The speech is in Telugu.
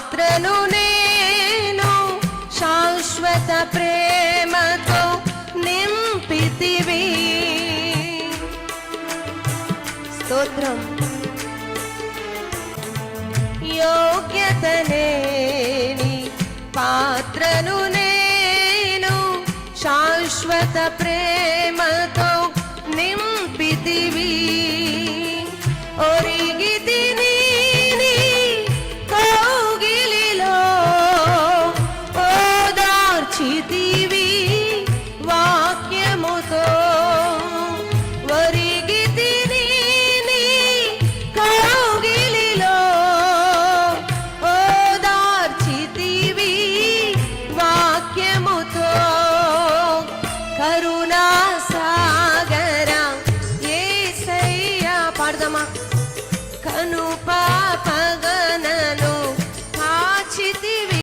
పాత్రను నేను శాశ్వత ప్రేమతో నింపితివి. స్తోత్రం. యోగ్యత లేని పాత్రను నేను శాశ్వత ప్రేమతో నింపితివి. ఒరిగితి నీ కౌగిలిలో ఓదార్చితివి వాక్యముతో. ఒరిగితి నీ కౌగిలిలో ఓదార్చితివి వాక్యముతో. కరుణా సాగరా యేసయ్యా పాడదమా. కను పాపగా